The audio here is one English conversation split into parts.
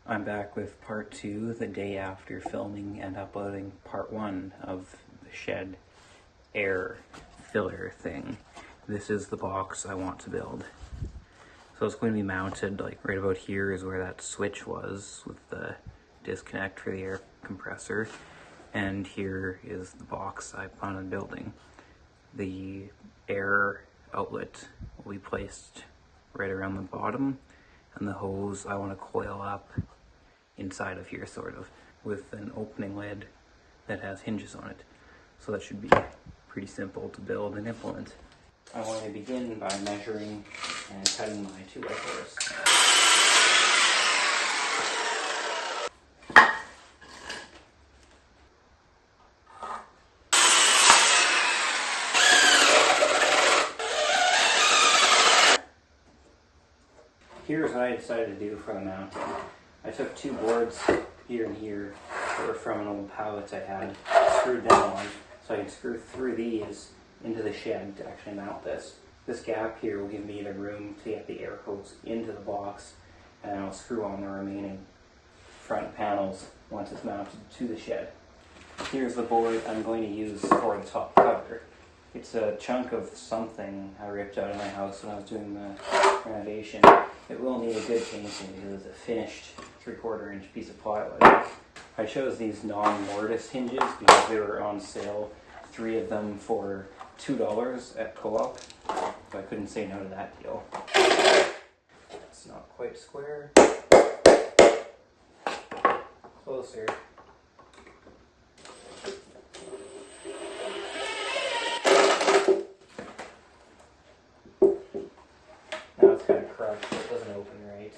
I'm back with part 2 the day after filming and uploading part 1 of the shed air filler thing. This is the box I want to build. So it's going to be mounted like right about here is where that switch was with the disconnect for the air compressor. And here is the box I plan on building. The air outlet will be placed right around the bottom, and the hose I want to coil up inside of here, sort of, with an opening lid that has hinges on it. So that should be pretty simple to build and implement. I want to begin by measuring and cutting my 2x4s. Here's what I decided to do for the mounting. I took 2 boards here and here that were from an old pallet I had, screwed them on, so I can screw through these into the shed to actually mount this. This gap here will give me the room to get the air hose into the box, and then I'll screw on the remaining front panels once it's mounted to the shed. Here's the board I'm going to use for the top cover. It's a chunk of something I ripped out of my house when I was doing the renovation. It will need a good painting because it's a finished 3/4 inch piece of plywood. I chose these non-mortise hinges because they were on sale, 3 of them for $2 at Co-op, so I couldn't say no to that deal. It's not quite square. Closer. Now it's kind of crushed, it doesn't open right.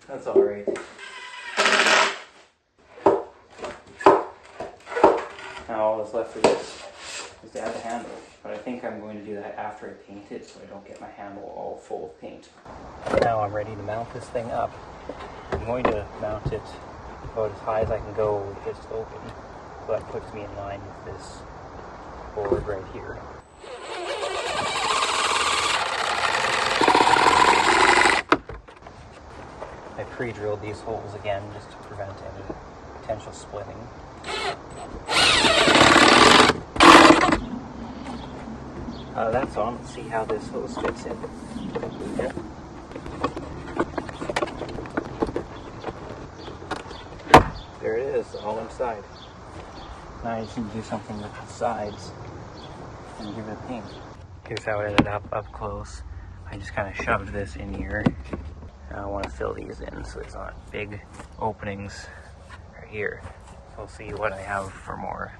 That's alright. Now all that's left for this is to add the handle, but I think I'm going to do that after I paint it so I don't get my handle all full of paint. Now I'm ready to mount this thing up. I'm going to mount it about as high as I can go with this open, so that puts me in line with this board right here. I pre-drilled these holes again just to prevent any potential splitting. That's on. Let's see how this hose fits in. Yep. There it is, all inside. Now I just need to do something with the sides and give it a paint. Here's how it ended up close. I just kind of shoved this in here. Now I want to fill these in so there's not big openings right here. So we'll see what I have for more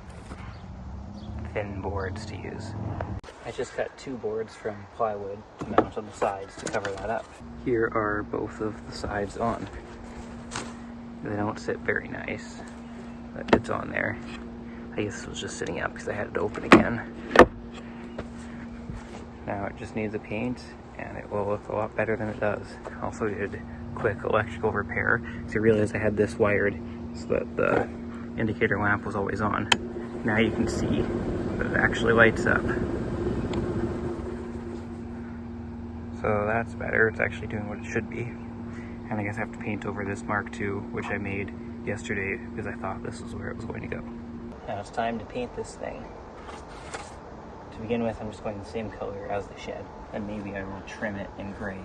thin boards to use. I just cut 2 boards from plywood to mount on the sides to cover that up. Here are both of the sides on. They don't sit very nice, but it's on there. I guess it was just sitting up because I had it open again. Now it just needs a paint and it will look a lot better than it does. Also did quick electrical repair. So I realized I had this wired so that the indicator lamp was always on. Now you can see that it actually lights up. So that's better, it's actually doing what it should be. And I guess I have to paint over this Mark II, which I made yesterday because I thought this was where it was going to go. Now it's time to paint this thing. To begin with, I'm just going the same color as the shed, and maybe I will trim it in gray.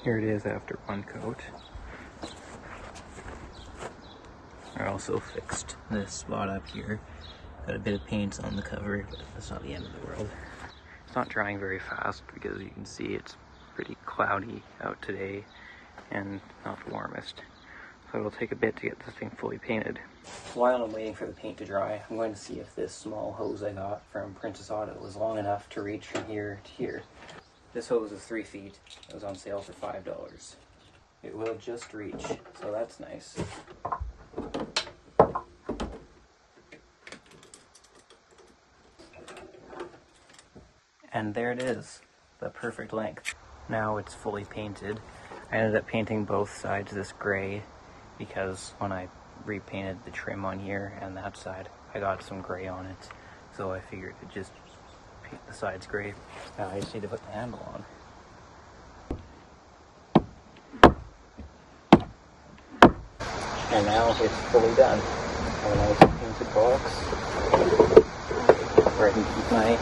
Here it is after 1 coat. I also fixed this spot up here. Got a bit of paint on the cover, but that's not the end of the world. It's not drying very fast because you can see it's pretty cloudy out today and not the warmest. So it'll take a bit to get this thing fully painted. While I'm waiting for the paint to dry, I'm going to see if this small hose I got from Princess Auto is long enough to reach from here to here. This hose is 3 feet. It was on sale for $5. It will just reach, so that's nice. And there it is, the perfect length. Now it's fully painted. I ended up painting both sides this gray because when I repainted the trim on here and that side, I got some gray on it. So I figured it'd just paint the sides gray. Now I just need to put the handle on. And now it's fully done. I have a nice painted box where I can keep my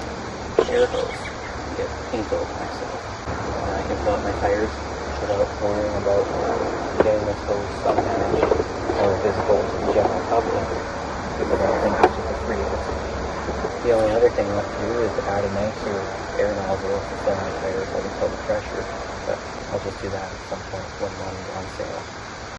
air hose and get paint over myself. And I can fill up my tires without worrying about getting this hose undamaged or visible to the general public. People don't think it's just a free hose. The only other thing left to do is to add a nicer air nozzle to fill my tires so I can fill the pressure. But I'll just do that at some point when one's on sale.